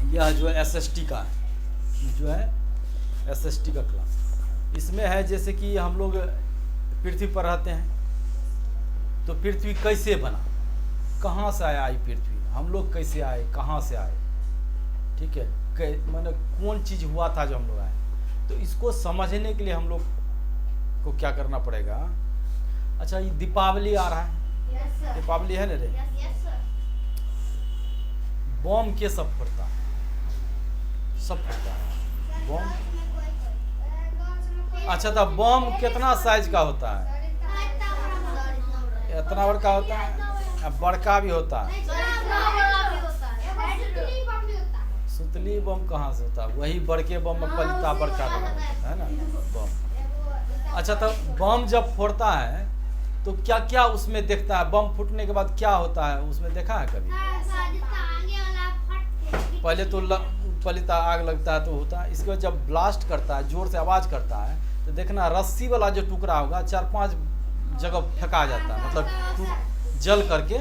यह जो है SST का है, जो है SST का क्लास। इसमें है जैसे कि हम लोग पृथ्वी पर रहते हैं, तो पृथ्वी कैसे बना, कहाँ से आया ये पृथ्वी, हम लोग कैसे आए, कहाँ से आए, ठीक है, मैंने कौन चीज़ हुआ था जो हम लोग आए। तो इसको समझने के लिए हम लोग को क्या करना पड़ेगा। अच्छा, ये दीपावली आ रहा है, दीपावली है ना रे, बम के सब फोड़ता है, सब फोड़ता है बम। अच्छा, तो बम कितना साइज का होता है? इतना बड़का होता है, बड़का भी होता है। सुतली बम कहाँ से होता है? वही बड़के बम में पलता बड़का होता है ना बम। अच्छा, तो बम जब फोड़ता है तो क्या क्या उसमें देखता है? बम फूटने के बाद क्या होता है उसमें, देखा है कभी? पहले तो पहले आग लगता है तो होता है, इसके बाद जब ब्लास्ट करता है, जोर से आवाज़ करता है, तो देखना रस्सी वाला जो टुकड़ा होगा 4-5 जगह फेंका जाता है, मतलब जल करके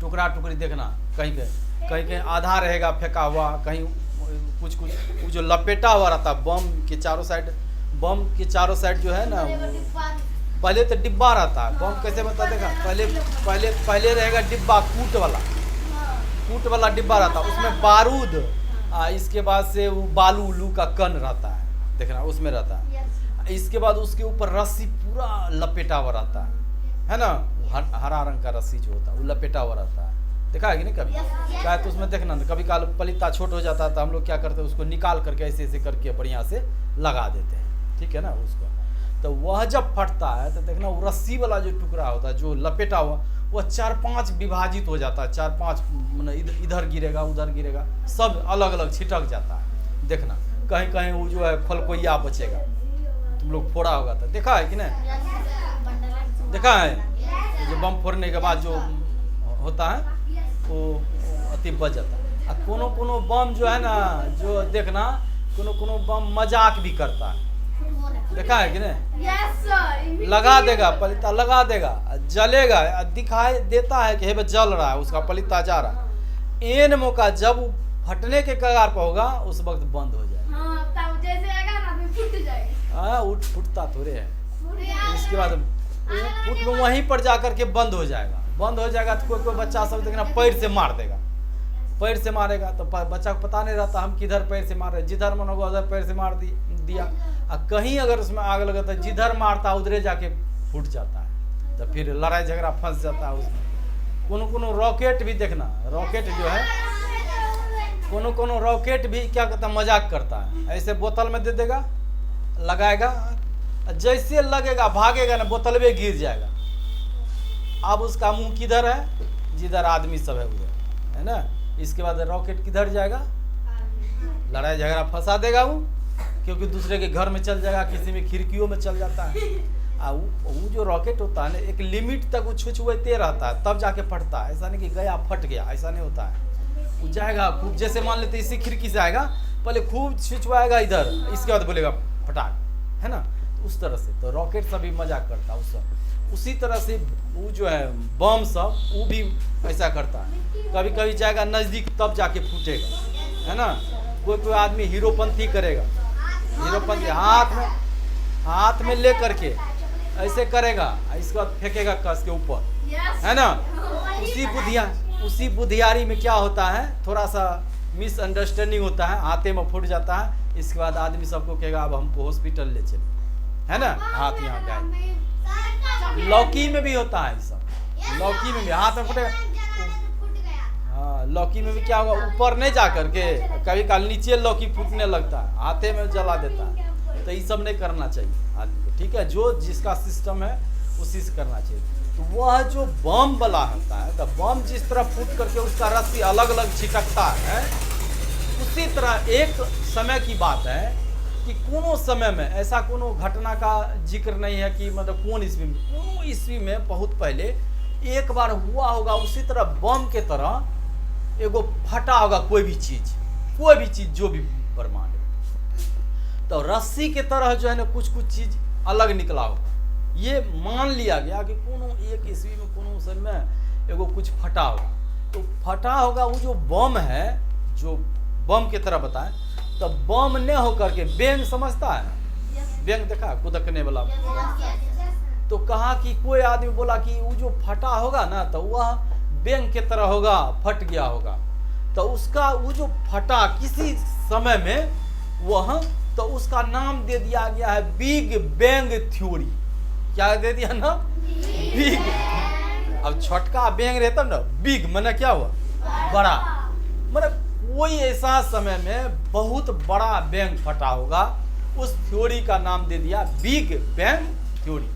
टुकड़ा टुकड़ी देखना, कहीं कहीं आधा रहेगा फेंका हुआ, कहीं कुछ वो जो लपेटा हुआ रहता है बम के चारों साइड, बम के चारों साइड जो है ना, पहले तो डिब्बा रहता है। बम कैसे बनता देखा? पहले रहेगा डिब्बा, कूट वाला डिब्बा रहता है, उसमें बारूद, इसके बाद से वो बालू उलू का कण रहता है, देखना उसमें रहता है। इसके बाद उसके ऊपर रस्सी पूरा लपेटा हुआ रहता है ना, हरा रंग का रस्सी जो होता है वो लपेटा हुआ रहता है, देखा है कि नहीं कभी? क्या है तो उसमें देखना, कभी काल पलिता छोट हो जाता है तो हम लोग क्या करते हैं, उसको निकाल करके ऐसे ऐसे करके बढ़िया से लगा देते हैं, ठीक है ना उसको। तो वह जब फटता है तो देखना वो रस्सी वाला जो टुकड़ा होता है जो लपेटा हुआ, वह 4-5 विभाजित हो जाता है, 4-5 इधर गिरेगा उधर गिरेगा, सब अलग अलग छिटक जाता है, देखना कहीं कहीं वो जो है फलकोइया बचेगा। तुम लोग फोड़ा होगा तो देखा है कि नहीं? देखा है जो बम फोड़ने के बाद जो होता है वो अति बच जाता है। कोनो बम जो है ना, जो देखना कोनो बम मजाक भी करता है, देखा है कि नहीं? लगा देगा पलिता, लगा देगा, जलेगा, दिखाई देता है कि हे जल रहा है, उसका पलिता जा रहा है। एन मौका जब फटने के कगार पर होगा उस वक्त बंद हो जाएगा। तब जैसे आएगा ना फूट जाएगा। फुटता थोड़े है, इसके बाद फुट में वहीं पर जाकर के बंद हो जाएगा। बंद हो जाएगा तो कोई बच्चा सब देखना पैर से मार देगा, पैर से मारेगा तो बच्चा को पता नहीं रहता हम किधर पैर से मार रहे, जिधर मन होगा उधर पैर से मार दिया। और कहीं अगर उसमें आग लगा तो जिधर मारता उधरे जाके फूट जाता है, तो फिर लड़ाई झगड़ा फंस जाता है उसमें। कोनो रॉकेट भी देखना, रॉकेट जो है कोनो रॉकेट भी क्या करता है, मजाक करता है, ऐसे बोतल में दे देगा, लगाएगा, जैसे लगेगा भागेगा ना बोतल में गिर जाएगा। अब उसका मुंह किधर है? जिधर आदमी सब है उधर, है ना। इसके बाद रॉकेट किधर जाएगा? लड़ाई झगड़ा फंसा देगा वो, क्योंकि दूसरे के घर में चल जाएगा, किसी में खिड़कियों में चल जाता है। वो जो रॉकेट होता है ना, एक लिमिट तक वो छुछुआते रहता है, तब जाके फटता है। ऐसा नहीं कि गया फट गया, ऐसा नहीं होता है। वो जाएगा खूब, जैसे मान लेते इसी खिड़की से आएगा, पहले खूब छुछुआएगा इधर, इसके बाद बोलेगा फटाक, है ना। उस तरह से तो रॉकेट सब भी मजाक करता है उससे। उसी तरह से वो जो है बम सब, वो भी ऐसा करता है। कभी कभी जाएगा नज़दीक तब जाके फूटेगा, है ना। कोई आदमी हीरोपंथी करेगा, हीरोपंथी हाथ में ले करके ऐसे करेगा, इसके बाद फेंकेगा कस के ऊपर, है ना। उसी बुद्धियारी में क्या होता है, थोड़ा सा मिसअंडरस्टैंडिंग होता है, हाथे में फूट जाता है। इसके बाद आदमी सबको कहेगा अब हमको हॉस्पिटल ले चले, है ना। हाथ यहाँ गए, लौकी में भी होता है सब, लौकी में भी हाथ में फूटेगा। हाँ, लौकी में भी क्या होगा, ऊपर नहीं जा करके कभी काल नीचे लौकी फूटने लगता है, हाथे में जला देता है। तो ये सब नहीं करना चाहिए आदमी को, ठीक है। जो जिसका सिस्टम है उसी से करना चाहिए। तो वह जो बम वाला होता है, तो बम जिस तरह फूट करके उसका रस्सी अलग अलग छिटकता है, उसी तरह एक समय की बात है कि कोनो समय में ऐसा कोनो घटना का जिक्र नहीं है कि मतलब कौन ईस्वी में बहुत पहले एक बार हुआ होगा। उसी तरह बम के तरह एगो फटा होगा कोई भी चीज जो भी ब्रह्मांड, तो रस्सी के तरह जो है ना कुछ चीज अलग निकला होगा। ये मान लिया गया कि कोनो एक ईस्वी में कोनो समय एगो कुछ फटा होगा। तो फटा होगा वो जो बम है, जो बम की तरह बताएं, तो बम न होकर के बेंग समझता है, बेंग देखा कुदकने वाला, तो कहा कि कोई आदमी बोला कि वो जो फटा होगा ना तो वह बेंग की तरह होगा, फट गया होगा, तो उसका वो जो फटा किसी समय में वह, तो उसका नाम दे दिया गया है बिग बैंग थ्योरी। क्या दे दिया ना, बिग। अब छोटका बैंग रहता ना, बिग माने क्या हुआ, बड़ा, मतलब कोई ऐसा समय में बहुत बड़ा बैंग फटा होगा, उस थ्योरी का नाम दे दिया बिग बैंग थ्योरी।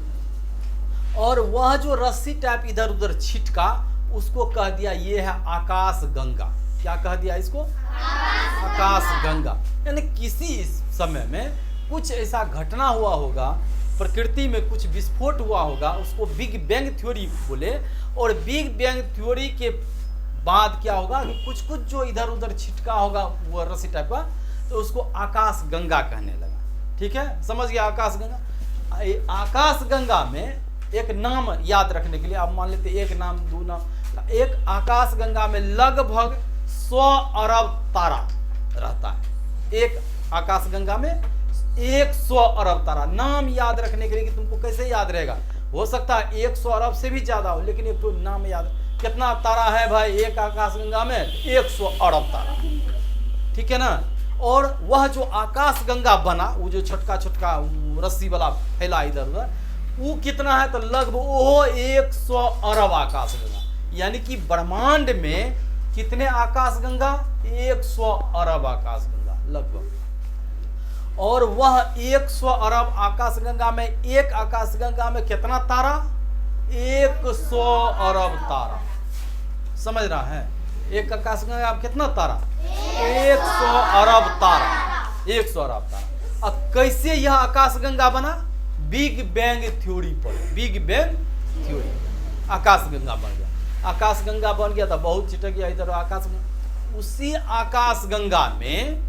और वह जो रस्सी टाइप इधर उधर छिटका, उसको कह दिया ये है आकाश गंगा। क्या कह दिया इसको, आकाश गंगा। यानी किसी समय में कुछ ऐसा घटना हुआ होगा, प्रकृति में कुछ विस्फोट हुआ होगा, उसको बिग बैंग थ्योरी बोले। और बिग बैंग थ्योरी के बाद क्या होगा कि कुछ कुछ जो इधर उधर छिटका होगा वो रस्सी टाइप का, तो उसको आकाश गंगा कहने लगा। ठीक है, समझ गया आकाश गंगा। आकाश गंगा में एक नाम याद रखने के लिए, आप मान लेते एक नाम दो नाम, एक आकाश गंगा में लगभग 100 अरब तारा रहता है। एक आकाश गंगा में 100 अरब तारा। नाम याद रखने के लिए कि तुमको कैसे याद रहेगा, हो सकता है 100 अरब से भी ज्यादा हो, लेकिन एक तो नाम याद। कितना तारा है भाई एक आकाश गंगा में, 100 अरब तारा। ठीक है ना। और वह जो आकाश गंगा बना, वो जो छोटका छोटका रस्सी वाला फैला इधर उधर, वो कितना है, तो लगभग वो 100 अरब आकाश गंगा। यानी कि ब्रह्मांड में कितने आकाश गंगा, 100 अरब आकाश गंगा लगभग। और वह 100 अरब आकाश गंगा में, एक आकाश गंगा में कितना तारा, 100 अरब तारा। समझ रहा है, एक आकाश गंगा में कितना तारा, 100 अरब तारा, 100 अरब तारा। अब कैसे यह आकाश गंगा बना, बिग बैंग थ्योरी पर, बिग बैंग थ्योरी, आकाश गंगा बन गया। आकाश गंगा बन गया तो बहुत चिटक गया इधर आकाश गंगा। उसी आकाश गंगा में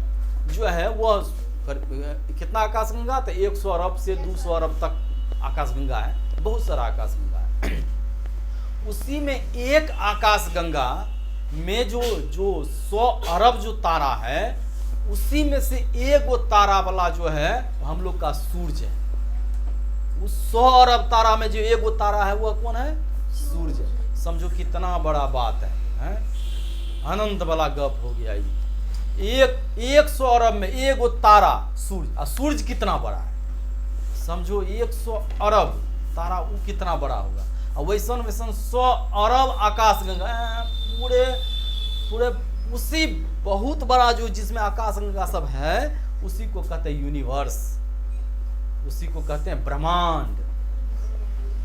जो है वह कितना आकाश गंगा, तो 100 अरब से 200 अरब तक आकाश गंगा है, बहुत सारा आकाश गंगा है। उसी में एक आकाश गंगा में जो 100 अरब जो तारा है, उसी में से एक वो तारा वाला जो है हम लोग का सूरज है। उस 100 अरब तारा में जो एक वो तारा है वह कौन है, सूरज। समझो कितना बड़ा बात है? अनंत वाला गप हो गया ये। 100 अरब में एक वो तारा सूरज, और सूरज कितना बड़ा है समझो, 100 अरब तारा वो कितना बड़ा होगा। और वैसन वैसन 100 अरब आकाश गंगा, पूरे पूरे उसी बहुत बड़ा जो जिसमें आकाश गंगा सब है, उसी को कहते हैं यूनिवर्स, उसी को कहते हैं ब्रह्मांड,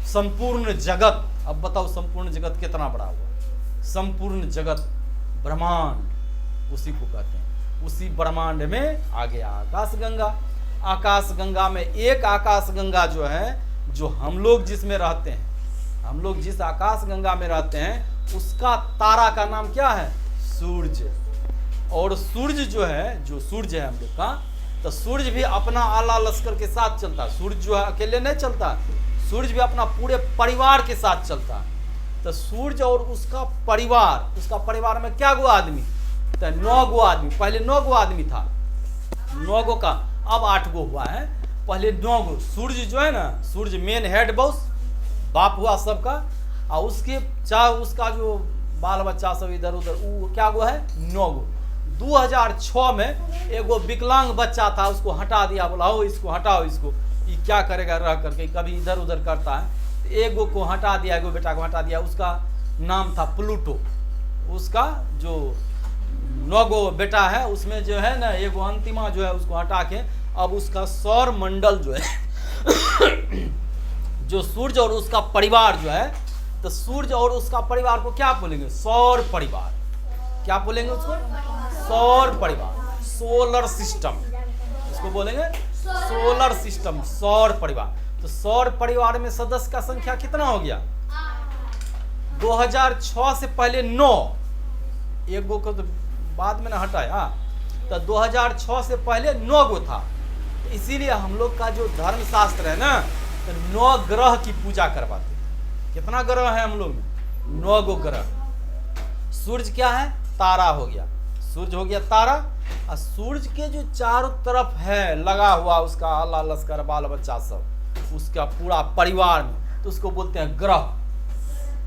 संपूर्ण जगत। अब बताओ संपूर्ण जगत कितना बड़ा हुआ, संपूर्ण जगत ब्रह्मांड उसी को कहते हैं। उसी ब्रह्मांड में आ गया आकाश गंगा। आकाश गंगा में एक आकाश गंगा जो है, जो हम लोग जिसमें रहते हैं, हम लोग जिस आकाश गंगा में रहते हैं, उसका तारा का नाम क्या है, सूर्य। और सूर्य जो है, जो सूर्य है हम लोग का, तो सूर्य भी अपना आला लश्कर के साथ चलता है। सूर्य जो है अकेले नहीं चलता, सूर्य भी अपना पूरे परिवार के साथ चलता है। तो सूर्य और उसका परिवार, उसका परिवार में क्या गो आदमी, तो 9 गो आदमी। पहले 9 गो आदमी था, 9 गो का अब 8 गो हुआ है, पहले 9 गो। सूर्य जो है ना, सूर्य मेन हेड बॉस, बाप हुआ सबका, और उसके चाहे उसका जो बाल बच्चा सब इधर उधर, वो क्या गो है, 9 गो। 2006 में एगो विकलांग बच्चा था, उसको हटा दिया, बोला हो इसको हटाओ, इसको ये क्या करेगा रह करके, कभी इधर उधर करता है। एगो को हटा दिया, एगो बेटा को हटा दिया, उसका नाम था प्लूटो। उसका जो 9 गो बेटा है उसमें जो है ना, एगो अंतिमा जो है उसको हटा के अब उसका सौर मंडल जो है जो सूर्य और उसका परिवार जो है, तो सूर्य और उसका परिवार को क्या बोलेंगे, सौर परिवार। क्या बोलेंगे उसको, सौर परिवार, सोलर सिस्टम उसको बोलेंगे, सोलर सिस्टम, सौर परिवार। तो सौर परिवार में सदस्य का संख्या कितना हो गया, 2006 से पहले 9, एक गो को तो बाद में ना हटाया, तो 2006 से पहले 9 गो था। तो इसीलिए हम लोग का जो धर्म शास्त्र है ना, तो 9 ग्रह की पूजा करवाते। कितना ग्रह है हम लोग में, 9 गो ग्रह। सूर्य क्या है, तारा हो गया, सूर्य हो गया तारा। और सूरज के जो चारों तरफ है लगा हुआ उसका आला लश्कर बाल बच्चा सब, उसका पूरा परिवार में, तो उसको बोलते हैं ग्रह।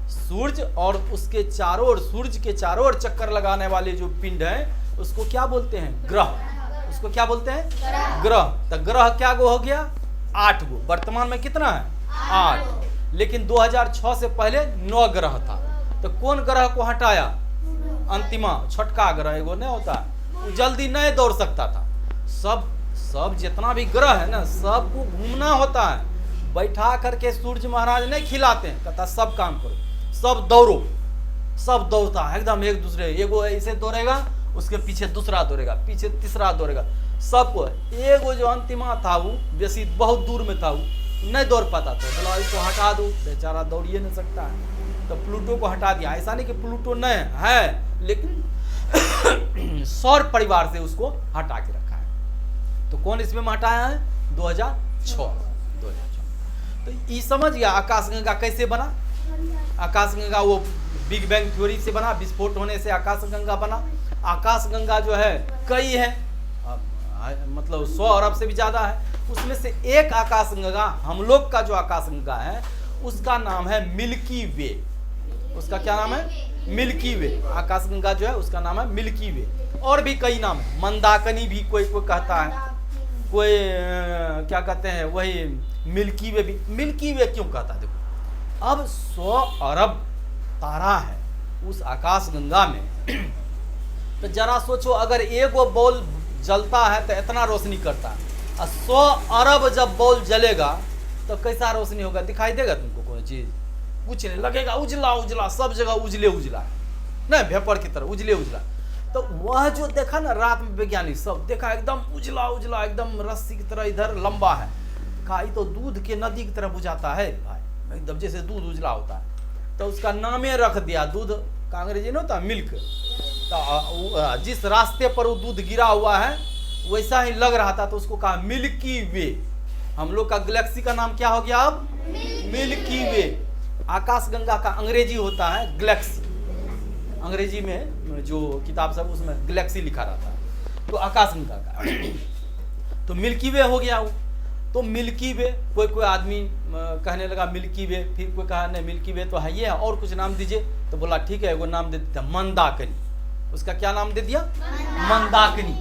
सूरज और उसके चारों ओर, सूरज के चारों ओर चक्कर लगाने वाले जो पिंड है उसको क्या बोलते हैं? ग्रह। उसको क्या बोलते हैं? ग्रह। तो ग्रह क्या गो हो गया? 8 गो। वर्तमान में कितना है? 8। लेकिन 2006 से पहले 9 ग्रह था। तो कौन ग्रह को हटाया? अंतिमा छठका ग्रह एगो नहीं होता, वो जल्दी नहीं दौड़ सकता था। सब जितना भी ग्रह है ना, सबको घूमना होता है। बैठा करके सूर्य महाराज नहीं खिलाते हैं, कहता सब काम करो, सब दौड़ो। सब दौड़ता है एकदम एक दूसरे, एगो ऐसे दौड़ेगा, उसके पीछे दूसरा दौड़ेगा, पीछे तीसरा दौड़ेगा, सबको। एगो जो अंतिमा था वो बेसी बहुत दूर में था, वो नहीं दौड़ पाता था। बोला इसको हटा दो, बेचारा दौड़िए नहीं सकता है। तो प्लूटो को हटा दिया। ऐसा नहीं कि प्लूटो नहीं है, लेकिन सौर परिवार से उसको हटा के रखा है। तो कौन इसमें हटाया है? 2006। तो ये समझ गया आकाशगंगा कैसे बना। आकाशगंगा वो बिग बैंग थ्योरी से बना, विस्फोट होने से आकाशगंगा बना। आकाशगंगा जो है कई है, मतलब 100 अरब से भी ज्यादा है। उसमें से एक आकाशगंगा, हम लोग का जो आकाशगंगा है उसका नाम है मिल्की वे। उसका क्या नाम है? मिल्की वे। आकाशगंगा जो है उसका नाम है मिल्की वे। और भी कई नाम है, मंदाकिनी भी कोई कहता है, कोई क्या कहते हैं, वही मिल्की वे भी। मिल्की वे क्यों कहता है? देखो, अब 100 अरब तारा है उस आकाशगंगा में। तो जरा सोचो, अगर एगो बॉल जलता है तो इतना रोशनी करता है, और 100 अरब जब बॉल जलेगा तो कैसा रोशनी होगा? दिखाई देगा तुमको कोई चीज? कुछ नहीं लगेगा, उजला उजला, सब जगह उजले उजला, नहीं वेपर की तरह उजले उजला। तो वह जो देखा ना रात में, वैज्ञानिक सब देखा एकदम उजला उजला, एकदम रस्सी की तरह इधर लंबा है। कहा ये तो दूध के नदी की तरह बुझाता है भाई, एकदम जैसे दूध उजला होता है। तो उसका नामे रख दिया, दूध का अंग्रेजी में होता है मिल्क। तो जिस रास्ते पर वो दूध गिरा हुआ है वैसा ही लग रहा था, तो उसको कहा मिल्की वे। हम लोग का गैलेक्सी का नाम क्या हो गया अब? मिल्की वे। आकाशगंगा का अंग्रेजी होता है गैलेक्सी। अंग्रेजी में जो किताब सब उसमें गैलेक्सी लिखा रहता है, तो आकाशगंगा का तो मिल्की वे हो गया वो। तो मिल्की वे, कोई आदमी कहने लगा मिल्की वे, फिर कोई कहा नहीं मिल्की वे तो है ये, और कुछ नाम दीजिए। तो बोला ठीक है, वो नाम दे देता मंदाकिनी। उसका क्या नाम दे दिया? मंदाकिनी।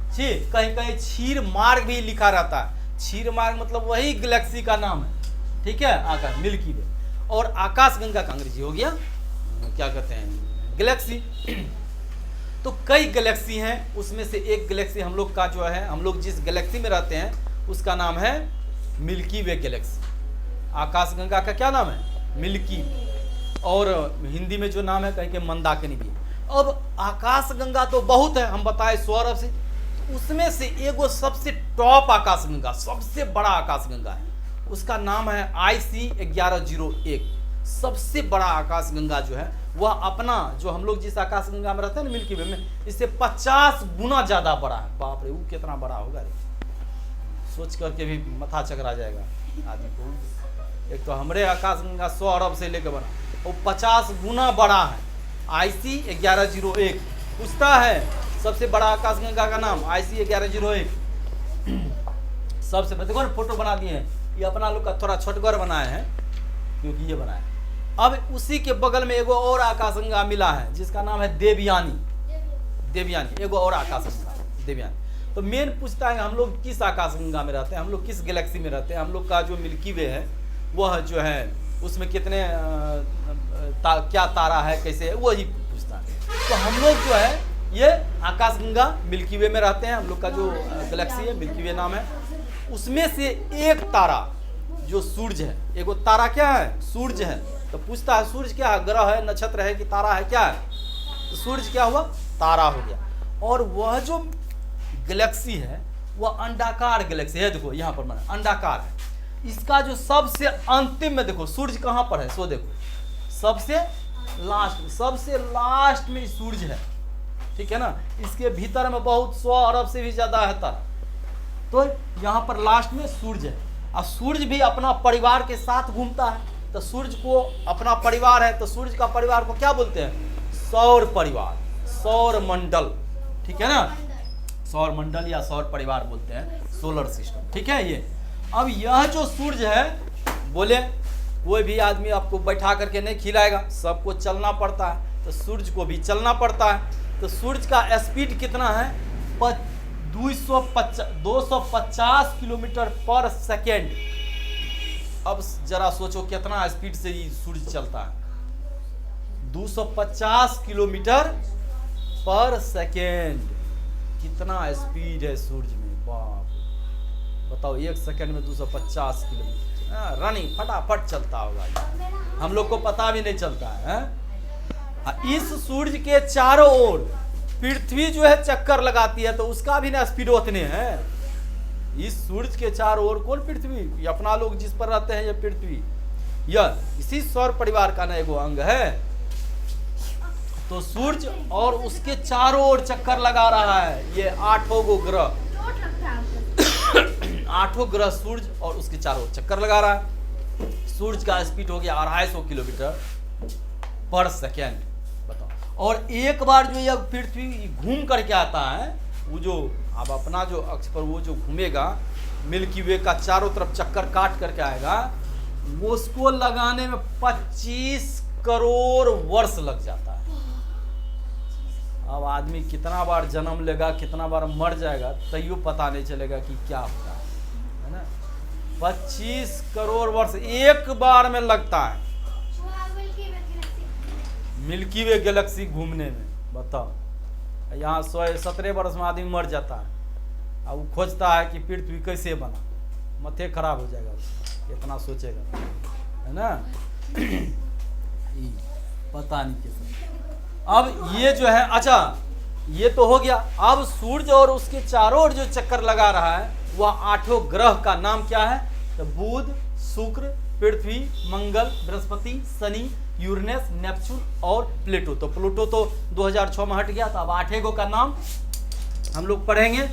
ठीक, कहीं कहीं क्षीर मार्ग भी लिखा रहता है। क्षीर मार्ग मतलब वही गैलेक्सी का नाम है, ठीक है, आकाश मिल्की वे। और आकाशगंगा का अंग्रेजी हो गया क्या कहते हैं? गैलेक्सी। तो कई गैलेक्सी हैं, उसमें से एक गैलेक्सी हम लोग का जो है, हम लोग जिस गैलेक्सी में रहते हैं उसका नाम है मिल्की वे गैलेक्सी। आकाशगंगा का क्या नाम है? मिल्की। और हिंदी में जो नाम है कहीं के मंदाकिनी भी। अब आकाशगंगा तो बहुत है, हम बताए 100 अरब से, उसमें से एगो सबसे टॉप आकाशगंगा, सबसे बड़ा आकाशगंगा है, उसका नाम है IC 1101। सबसे बड़ा आकाशगंगा जो है वह अपना, जो हम लोग जिस आकाशगंगा में रहते हैं ना मिल्की वे में, इससे 50 गुना ज्यादा बड़ा है। बाप रे, वो कितना बड़ा होगा रे, सोच करके भी माथा चकरा जाएगा आदमी को। एक तो हमारे आकाशगंगा 100 अरब से लेकर बना, वो 50 गुना बड़ा है। IC 1101 पूछता है सबसे बड़ा आकाशगंगा का नाम IC 1101। सबसे देखो ना, फोटो बना दिए हैं, ये अपना लोग का थोड़ा छोटगर बनाए हैं क्योंकि ये बनाए। अब उसी के बगल में एगो और आकाशगंगा मिला है जिसका नाम है देवयानी। देवयानी एगो और आकाशगंगा देवयानी। तो मेन पूछता है हम लोग किस आकाशगंगा में रहते हैं, हम लोग किस गैलेक्सी में रहते हैं। हम लोग का जो मिल्की वे है वह जो है उसमें कितने क्या तारा है, कैसे है, वही पूछता है। तो हम लोग जो है ये आकाशगंगा मिल्की वे में रहते हैं। हम लोग का जो गैलेक्सी है मिल्की वे नाम है। उसमें से एक तारा जो सूरज है, एगो तारा क्या है? सूरज है। तो पूछता है सूरज क्या है? ग्रह है, नक्षत्र है कि तारा है, क्या है? तो सूरज क्या हुआ? तारा हो गया। और वह जो गैलेक्सी है वह अंडाकार गैलेक्सी है। देखो यहाँ पर मैंने अंडाकार है। इसका जो सबसे अंतिम में देखो सूरज कहाँ पर है, सो देखो सबसे लास्ट में सूरज है, ठीक है ना। इसके भीतर में बहुत 100 अरब से भी ज्यादा है तारा। तो यहाँ पर लास्ट में सूरज है, और सूरज भी अपना परिवार के साथ घूमता है। तो सूरज को अपना परिवार है, तो सूरज का परिवार को क्या बोलते हैं? सौर परिवार, सौर मंडल, ठीक है ना। सौर मंडल या सौर परिवार बोलते हैं, सोलर सिस्टम, ठीक है। ये अब यह जो सूरज है, बोले कोई भी आदमी आपको बैठा करके नहीं खिलाएगा, सबको चलना पड़ता है, तो सूरज को भी चलना पड़ता है। तो सूरज का स्पीड कितना है? 250 किलोमीटर पर सेकेंड। अब जरा सोचो कितना स्पीड से ये सूरज चलता है। 250 किलोमीटर पर सेकेंड, कितना स्पीड है सूरज में, बाप। बताओ 1 सेकेंड में 250 किलोमीटर रनिंग फटाफट चलता होगा, हम लोग को पता भी नहीं चलता है। इस सूरज के चारों ओर पृथ्वी जो है चक्कर लगाती है, तो उसका भी ना स्पीड उतने है। इस सूरज के चारों ओर कौन? पृथ्वी, अपना लोग जिस पर रहते हैं, ये पृथ्वी, यह इसी सौर परिवार का ना एगो अंग है। तो सूरज और उसके चारों ओर चक्कर लगा रहा है ये 8 गो ग्रह। 8 ग्रह सूरज और उसके चारों ओर चक्कर लगा रहा है। सूरज का स्पीड हो गया 250 किलोमीटर पर सेकेंड, बताओ। और एक बार जो यह पृथ्वी घूम करके आता है, वो जो अब अपना जो अक्ष पर वो जो घूमेगा, मिल्की वे का चारों तरफ चक्कर काट करके आएगा, वो उसको लगाने में 25 करोड़ वर्ष लग जाता है। अब आदमी कितना बार जन्म लेगा, कितना बार मर जाएगा, तैयो पता नहीं चलेगा कि क्या होगा, है ना। 25 करोड़ वर्ष एक बार में लगता है मिल्की वे गैलेक्सी घूमने में, बताओ। यहाँ 117 वर्ष में आदमी मर जाता है, अब वो खोजता है कि पृथ्वी कैसे बना, मथे खराब हो जाएगा उसका, इतना सोचेगा, है ना। पता नहीं कैसे। अब ये जो है, अच्छा ये तो हो गया। अब सूरज और उसके चारों ओर जो चक्कर लगा रहा है, वह 8 ग्रह का नाम क्या है? तो बुध, शुक्र, पृथ्वी, मंगल, बृहस्पति, शनि, यूरेनस, नेपच्यून और प्लूटो। तो प्लूटो तो 2006 में हट गया, तो अब 8 गो का नाम हम लोग पढ़ेंगे।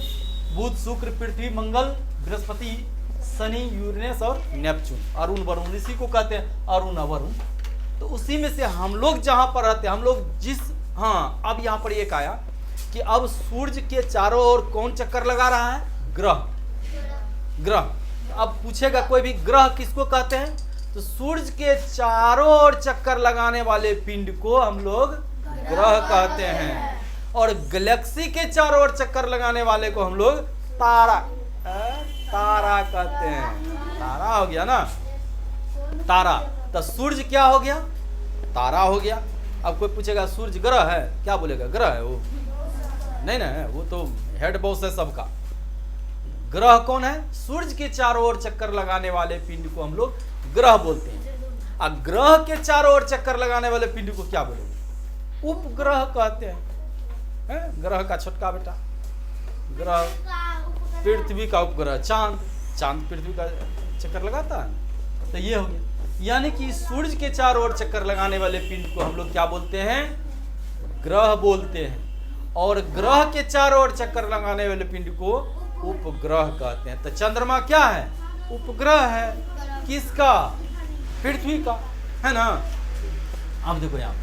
बुध, शुक्र, पृथ्वी, मंगल, बृहस्पति, शनि, यूरेनस और नेपच्यून। अरुण वरुण इसी को कहते हैं, अरुण अवरुण। तो उसी में से हम लोग जहां पर रहते हैं, हम लोग जिस, हाँ अब यहाँ पर एक आया कि अब सूरज के चारों ओर कौन चक्कर लगा रहा है? ग्रह। ग्रह। अब पूछेगा कोई भी, ग्रह किसको कहते हैं? तो सूरज के चारों ओर चक्कर लगाने वाले पिंड को हम लोग ग्रह कहते हैं। और गैलेक्सी के चारों ओर चक्कर लगाने वाले को हम लोग तारा तारा कहते हैं। तारा हो गया ना, तारा। तो सूरज क्या हो गया? तारा हो गया। अब कोई पूछेगा सूरज ग्रह है, क्या बोलेगा? ग्रह है वो? नहीं ना, वो तो हेड बॉस है सबका। ग्रह कौन है? सूरज के चारों ओर चक्कर लगाने वाले पिंड को हम लोग ग्रह बोलते हैं। और ग्रह के चारों ओर चक्कर लगाने वाले पिंड को क्या बोलेंगे? उपग्रह कहते हैं। ग्रह का छोटका बेटा। ग्रह पृथ्वी का उपग्रह, चांद। चांद पृथ्वी का चक्कर लगाता है। तो ये हो गया, यानी कि सूरज के चारों ओर चक्कर लगाने वाले पिंड को हम लोग क्या बोलते हैं? ग्रह बोलते हैं। और ग्रह के चारों ओर चक्कर लगाने वाले पिंड को उपग्रह कहते हैं। तो चंद्रमा क्या है? उपग्रह है। किसका? पृथ्वी का, है ना। अब देखो यहाँ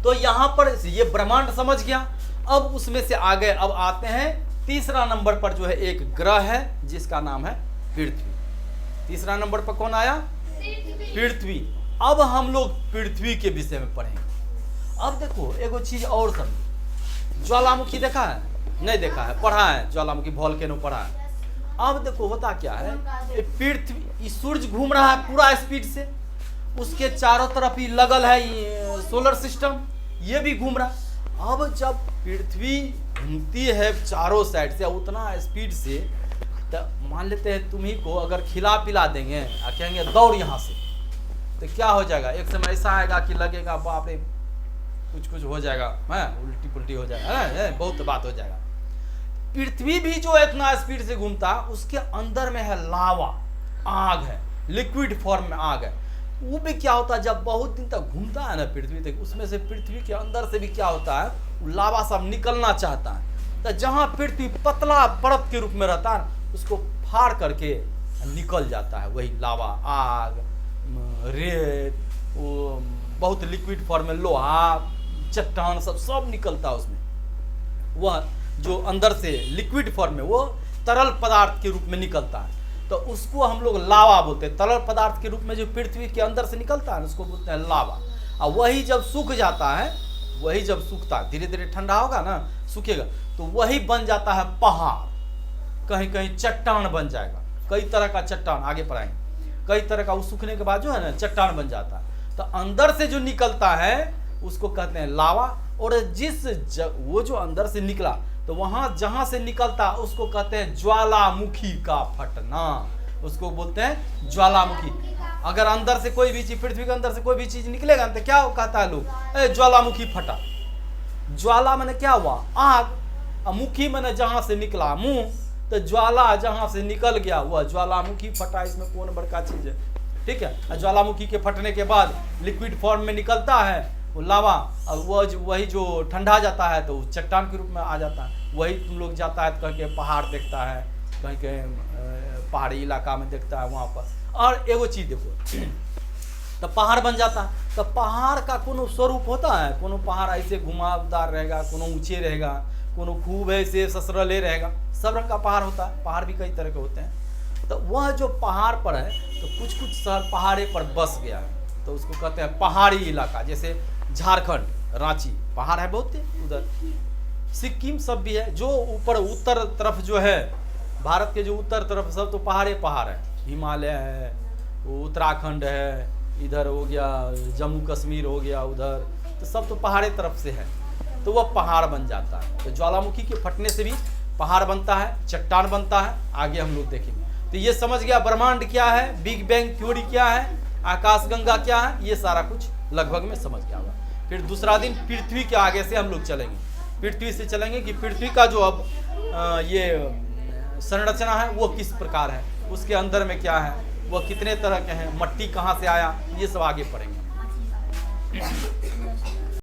तो यहाँ पर ये ब्रह्मांड समझ गया। अब उसमें से आगे अब आते हैं तीसरा नंबर पर जो है एक ग्रह है जिसका नाम है पृथ्वी। तीसरा नंबर पर कौन आया? पृथ्वी। अब हम लोग पृथ्वी के विषय में पढ़ेंगे। अब देखो एगो चीज और समझो, ज्वालामुखी देखा है? नहीं देखा है, पढ़ा है, ज्वालामुखी वोल्केनो पढ़ा है। अब देखो होता क्या है, पृथ्वी, सूरज घूम रहा है पूरा स्पीड से, उसके चारों तरफ ही लगल है ये सोलर सिस्टम, ये भी घूम रहा है। अब जब पृथ्वी घूमती है चारों साइड से उतना स्पीड से, तो मान लेते हैं तुम्ही को अगर खिला पिला देंगे और कहेंगे दौड़ यहाँ से, तो क्या हो जाएगा? एक समय ऐसा आएगा कि लगेगा बाप रे कुछ हो जाएगा, है उल्टी पुल्टी हो जाएगा, है बहुत बात हो जाएगा। पृथ्वी भी जो इतना स्पीड से घूमता है उसके अंदर में है लावा, आग है, लिक्विड फॉर्म में आग है। वो भी क्या होता है जब बहुत दिन तक घूमता है ना पृथ्वी तक, उसमें से पृथ्वी के अंदर से भी क्या होता है, लावा सब निकलना चाहता है। तो जहाँ पृथ्वी पतला परत के रूप में रहता है उसको फाड़ करके निकल जाता है, वही लावा, आग, रेत, वो बहुत लिक्विड फॉर्म में लोहा, चट्टान सब निकलता है उसमें। वह जो अंदर से लिक्विड फॉर्म में वो तरल पदार्थ के रूप में निकलता है, तो उसको हम लोग लावा बोलते हैं। तरल पदार्थ के रूप में जो पृथ्वी के अंदर से निकलता है उसको बोलते हैं लावा। और वही जब सूख जाता है, वही जब सूखता धीरे धीरे ठंडा होगा ना, सूखेगा, तो वही बन जाता है पहाड़, कहीं कहीं चट्टान बन जाएगा, कई तरह का चट्टान, आगे पढ़ाएंगे, कई तरह का वो सूखने के बाद जो है ना चट्टान बन जाता है। तो अंदर से जो निकलता है उसको कहते हैं लावा। और वो जो अंदर से निकला तो वहां जहां से निकलता उसको कहते हैं ज्वालामुखी का फटना, उसको बोलते हैं ज्वालामुखी। अगर अंदर से कोई भी चीज, पृथ्वी के अंदर से कोई भी चीज निकलेगा तो क्या कहता है लोग, ज्वालामुखी फटा। ज्वाला मैंने क्या हुआ, आग, मुखी मैंने जहां से निकला मुंह, तो ज्वाला जहां से निकल गया वह ज्वालामुखी फटा। इसमें कौन बड़का चीज है, ठीक है। ज्वालामुखी के फटने के बाद लिक्विड फॉर्म में निकलता है वो लावा, और वही जो ठंडा जाता है तो चट्टान के रूप में आ जाता है। वही तुम लोग जाता है तो कहीं कहीं पहाड़ देखता है, कहीं कहीं पहाड़ी इलाका में देखता है वहाँ पर। और एगो चीज देखो, तो पहाड़ बन जाता है, तो पहाड़ का कोनो स्वरूप होता है, कोनो पहाड़ ऐसे घुमावदार रहेगा, कोनो ऊंचे रहेगा, कोनो खूब ऐसे ससरले रहेगा, सब रंग का पहाड़ होता है। पहाड़ भी कई तरह के होते हैं। तो वह जो पहाड़ पर है तो कुछ कुछ शहर पहाड़े पर बस गया है, तो उसको कहते हैं पहाड़ी इलाका। जैसे झारखंड, रांची पहाड़ है बहुत, उधर सिक्किम सब भी है। जो ऊपर उत्तर तरफ जो है, भारत के जो उत्तर तरफ सब तो पहाड़े पहाड़ है, हिमालय है, उत्तराखंड है, इधर हो गया जम्मू कश्मीर हो गया उधर, तो सब तो पहाड़ी तरफ से है, तो वह पहाड़ बन जाता है। तो ज्वालामुखी के फटने से भी पहाड़ बनता है, चट्टान बनता है, आगे हम लोग देखेंगे। तो ये समझ गया ब्रह्मांड क्या है, बिग बैंग थ्योरी क्या है, आकाशगंगा क्या है, ये सारा कुछ लगभग में समझ गया होगा। फिर दूसरा दिन पृथ्वी के आगे से हम लोग चलेंगे, पृथ्वी से चलेंगे कि पृथ्वी का जो अब ये संरचना है वो किस प्रकार है, उसके अंदर में क्या है, वह कितने तरह के हैं, मट्टी कहाँ से आया, ये सब आगे पढ़ेंगे।